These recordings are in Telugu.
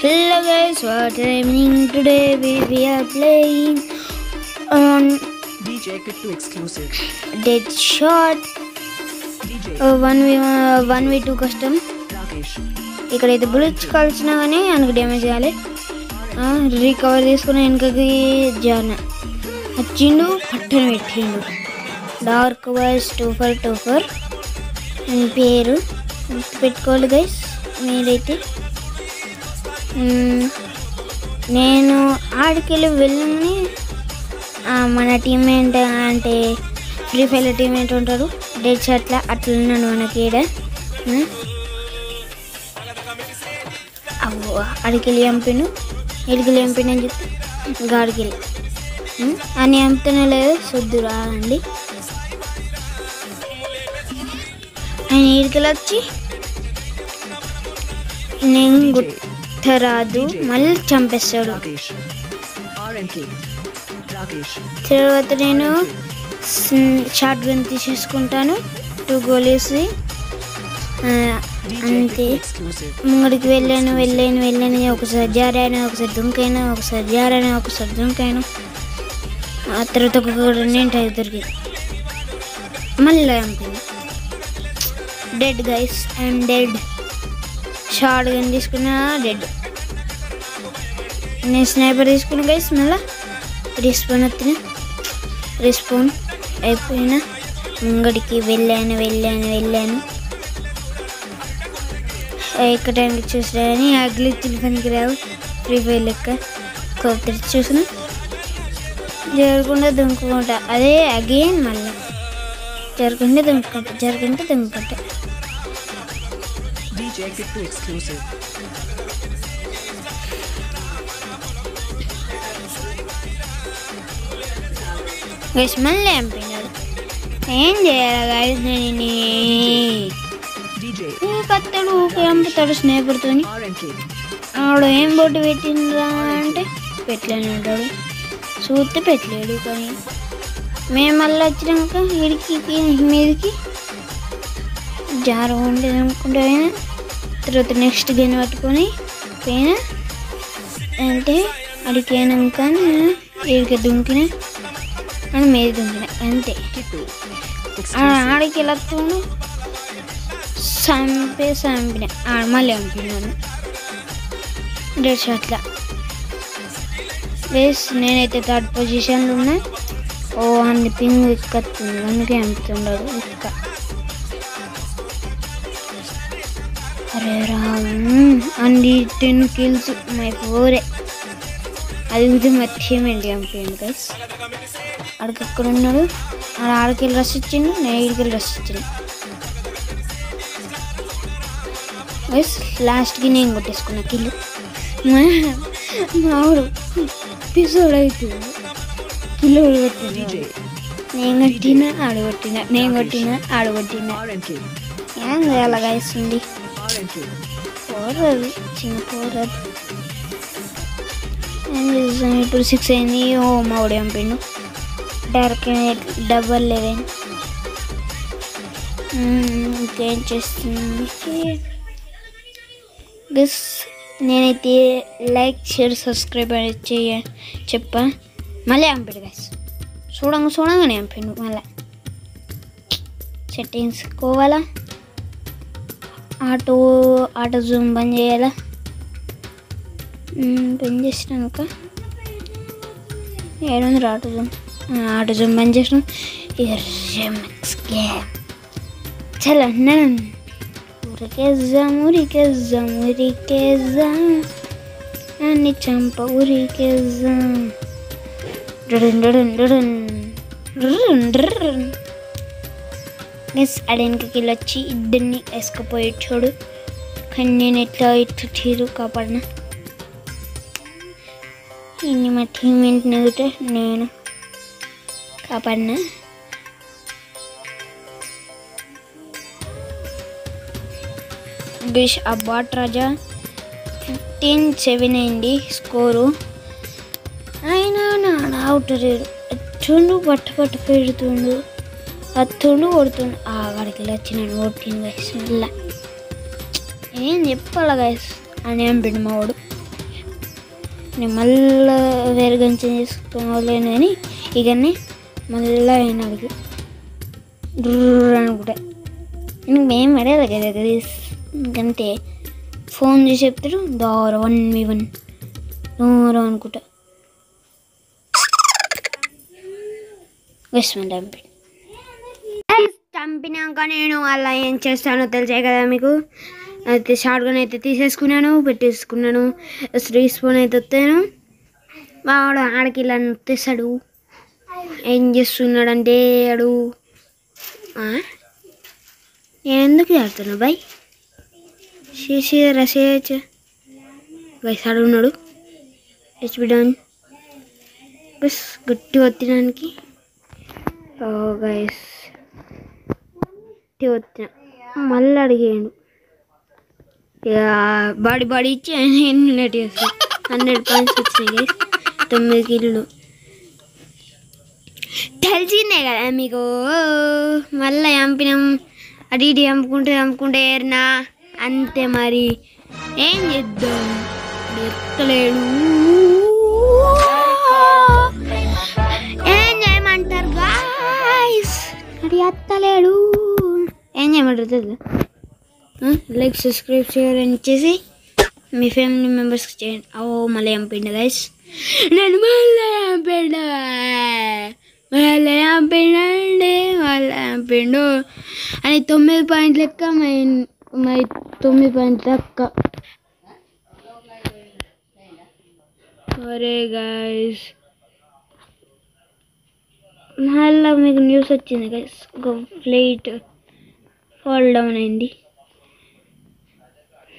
Hello guys, what happening today? We are playing on DJ Kittu exclusive. Deadshot DJ 1v2 custom. Rakesh. ఇక్కడైతే బుల్లెట్స్ కాల్చినా కానీ ఆయనకు డ్యామేజ్ కాలే. రికవర్ తీసుకుని వెనకకి జాన వచ్చిండు, పట్టను పెట్టిండు. డార్క్ వాయిస్ 2 అని పేరు పెట్టుకోవాలి గైస్ మీరైతే. నేను ఆడికెళ్ళి వెళ్ళని మన టీమ్మేట్ అంటే ఫ్రీ ఫైర్ టీమ్మేట్ ఉంటాడు డెడ్ షాట్లా అట్లా ఉన్నాడు మనకి ఈడ. అవ్వ అడికెళ్ళి చంపిండు, ఇడికెళ్ళి చంపిండు అని చెప్తే గాడికెళ్ళి అని చంపుతూనే లేదు. శుద్ధి రాదండి ఆయన ఇడికెళ్ళి వచ్చి నేను గుర్తరాదు మళ్ళీ చంపేస్తాడు. తర్వాత నేను షార్ట్ గన్ తీసేసుకుంటాను, 2 గోలీస్ అంతే. ముంగడికి వెళ్ళాను ఒకసారి జారాను, ఒకసారి దుంకైనా, ఒకసారి జారాను, ఒకసారి దుంకైనా. ఆ తర్వాత ఒక నేను దొరికింది మళ్ళీ చంపింది. Dead guys, I'm dead. Short gun తీసుకున్నా డెడ్. నేను స్నైపర్ తీసుకున్నా గైస్. మళ్ళీ రెస్పాన్ అయిపోయినా ముంగడికి వెళ్ళాను. ఎక్కడ టైంకి చూసినా కానీ అగ్లి తిరిగి రావు ఫ్రీ ఫైర్ లెక్క కోపి చూసిన జరగకుండా దుంకుకుంటా. అదే అగైన్ మళ్ళీ జరగకుండా దుంకుకుంటా. DJ Kittu exclusive. గైస్ మళ్ళీ చంపినాడు. ఏం చేయాలి గైస్? నేను కత్తాడు ఊకే చంపుతాడు స్నేహితుడితో. ఆవిడ ఏం బొట్టు పెట్టిండ్రా అంటే పెట్టలేని ఉంటాడు, చూస్తే పెట్టలేడు. కానీ మేము మళ్ళీ వచ్చినాక ఇడికి మీదకి జారకుంటే అనుకుంటే పోయినా. తర్వాత నెక్స్ట్ గన్ పట్టుకొని పోయినా అంటే అడిగినాక ఇడికి దుంకిన అని మీద దుంకిన అంతే. ఆడికి వెళ్ళొస్తాను చంపిన మళ్ళీ చంపినాను డెడ్ షాట్లా. వేస్ నేనైతే 3rd పొజిషన్లో ఉన్నా. అన్ని పింగ్ ఎక్కత్తుంది అందుకే చంపుతున్నాడు ఇక్క. అరే రాము అన్ని 10 kills మై 4. అది ఇది మా టీమేంటి చంపాను గైస్. అక్కడ ఉన్నాడు, ఆడికెళ్ళి రష్ ఇచ్చిండు, నేను ఈడికెళ్ళి రష్ ఇచ్చిండు గైస్. లాస్ట్కి నేను కొట్టేసుకున్నా కిల్లు. మావాడు ఎపిసోడ్ అవుతుంది కిల్లు కొట్టింది. నేను కొట్టినా ఆడగొట్టినా ఏం చేయాలి గైస్? ఉంది పోరదు, చిన్న పోరదు. ఏం చేస్తాను ఇప్పుడు? 6 అయింది. మావాడు చంపిండు. డార్క్ 11. ఇంకేం చేస్తుంది గైస్? నేనైతే లైక్ షేర్ సబ్స్క్రైబ్ అనేది చెప్పా. మళ్ళీ చంపాడు గైస్. చూడంగానే చంపాడు. మళ్ళీ సెట్టింగ్స్ కోవాలా, ఆటో జూమ్ బంద్ చేయాలా. బంద్ చేసినాక ఏడుంది ఆటో జూమ్ బంద్ చేసినాం. రిమిక్స్ గేమ్ చాలా అన్నాను. ఊరికేద్దాం అన్ని చంప ఊరికేద్దాం. గైస్ అడెనకకి వచ్చి ఇద్దరిని వేసుకుపోయాడు. కానీ నేను ఇట్లా తీరు కాపాడినా. ఇన్ని మా టీమేట్ నెగితే నేను కాపాడినా. గైస్ ఆ బాట్ రాజా 15-7 అయింది స్కోరు. అయినా నాడు అవుటరేడు చూడు పట్టు పెడుతుండు, అత్తుండు కొడుతుండు. అక్కడికి వచ్చినాడు కొట్టింది గైస్. మళ్ళా ఏం చెప్పాలా గైస్ అని చంపిండు మా వాడు. నేను మళ్ళీ వేరే గన్ చేంజ్ చేసుకోలేను కానీ ఇకనే మళ్ళీ అయినాడికి అనుకుంటా నేను మేము పడేది కదా ఇంకంతే ఫోన్ చేసి చెప్తాడు దూరం 1v1 దూరం అనుకుంటా చంపినాక నేను అలా ఏం చేస్తానో తెలిసే కదా మీకు. అయితే షార్ట్ గన్ అయితే తీసేసుకున్నాను, పెట్టేసుకున్నాను. రీస్పాన్ అయితే వస్తాను. వాడు ఆడికి ఇలా నొత్తేస్తాడు. ఏం చేస్తున్నాడంటే ఆడు నేను ఎందుకు ఆడుతున్నా బాయ్ చేసి రసేయచ్చు గైస్ ఆడున్నాడు. హెచ్పి డౌన్ బస్ గట్టి వచ్చినానికి గైస్ గట్టి వచ్చిన మళ్ళీ అడిగాడు. ఇక బాడీ ఇచ్చి ఆయన ఎలిమినేట్ చేస్తాడు. 100 పాయింట్స్ వచ్చినాయి గైస్. 9 కిల్లు తెలిసిందే కదా మీకు. మళ్ళీ చంపినాం అటు ఇటు చంపుకుంటే ఏరినా అంతే. మరి ఏం చేద్దాం ఎత్తలేడు. ఏం చేయమంటారు గాయ్స్ అది ఎత్తలేడు. ఏం చేయమంటారు తెలుసు. లైక్ సబ్స్క్రైబ్ చేయాలని ఇచ్చేసి మీ ఫ్యామిలీ మెంబర్స్కి చేయండి. మళ్ళీ చంపిండు గైస్. నేను మళ్ళీ చంపిండు అని 9 పాయింట్లు లెక్క మై 9 పాయింట్లు లెక్క. అరే గైస్ మళ్ళీ మీకు న్యూస్ వచ్చింది గైస్. ఒక ఫ్లైట్ ఫాల్ డౌన్ అయింది.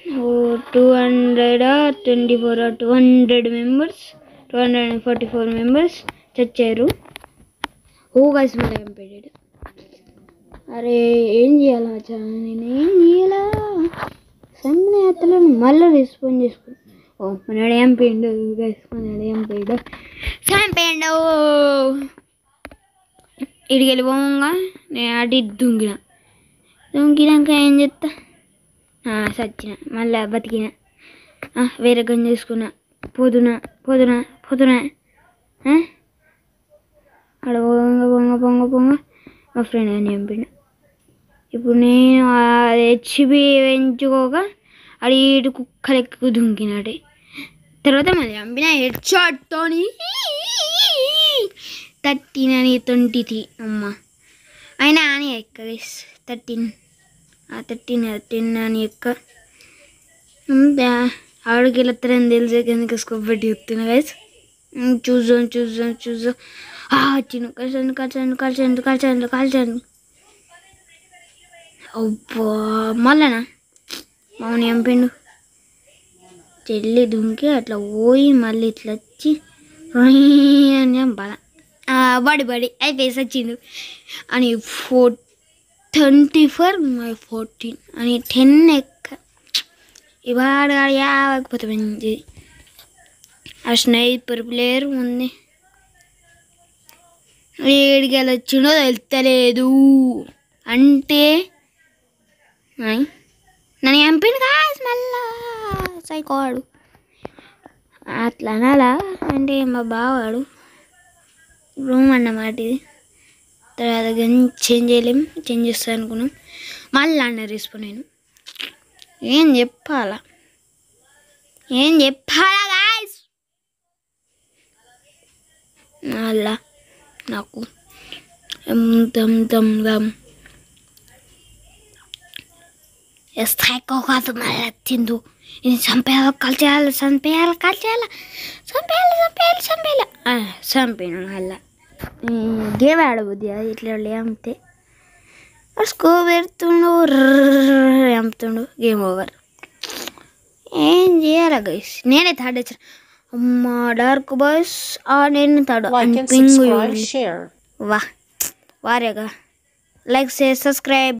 224 మెంబర్స్ 244 మెంబర్స్ చచ్చారు. గైస్ మళ్ళీ చంపాడు. అరే ఏం చేయాలా నేనేం చేయాలా సమ్మె అతను మళ్ళీ రెస్పాండ్ చేసుకుని మనడే చంపాడు గైస్. మనడే చంపాడు ఇడికి వెళ్ళిపోగా నేను అటు దుంకినాక ఏం చెప్తా సచ్చిన మళ్ళీ బతికిన. వేరే గన్ చేసుకున్నా పొద్దున అక్కడ పొంగ మా ఫ్రెండ్ అని చంపిండు. ఇప్పుడు నేను హెచ్పి పెంచుకోక అది ఇటు కుక్కలు ఎక్కువ దుంకినాడే. తర్వాత మళ్ళీ చంపిన హెడ్ షాట్తో 13 అని 23 అమ్మ అయినా అని ఎక్క 13 అని ఎక్క ఆవిడకి వెళ్ళొస్తారని తెలిసే ఎందుకు స్కోప్ పెట్టి చెప్తున్నా గైస్. చూద్దాం వచ్చిన కలిసాను అబ్బా మళ్ళనా మౌని చంపిండు. చెల్లి దుంకి అట్లా పోయి మళ్ళీ ఇట్లా వచ్చి అని చంపాల. బడి అయిపోయి వచ్చిండు అని 24/14 అని 10 ఎక్క ఇవాడు యావకపోతే మంచిది. ఆ స్నైపర్ ప్లేయర్ ఉంది ఏడికి వెళ్ళి వచ్చిండో తెలుస్తలేదు. అంటే నన్ను చంపిండు కాదు మళ్ళా సైకోవాడు అట్లా అనాలా. అంటే మా బావాడు రూమ్ అన్నమాట ఇది. తర్వాత కానీ చేంజ్ చేస్తాను అనుకున్నాం. మళ్ళీ అన్న రెస్పాండ్ నేను ఏం చెప్పాలా గాయ్స్. అలా నాకు సైకో కాదు మళ్ళీ వచ్చిండు. ఇది చంపేయాలి చంపాను మళ్ళా. గేమ్ ఆడబుద్ది అది ఇట్లా చంపితే స్కోప్ పెడుతుండు చంపుతుండు. Game over. ఏం చేయాలి గైస్. నేనే థర్డ్ వచ్చాను. అమ్మ డార్క్ బాయ్స్ నేను థర్డ్ వారేగా. Like subscribe.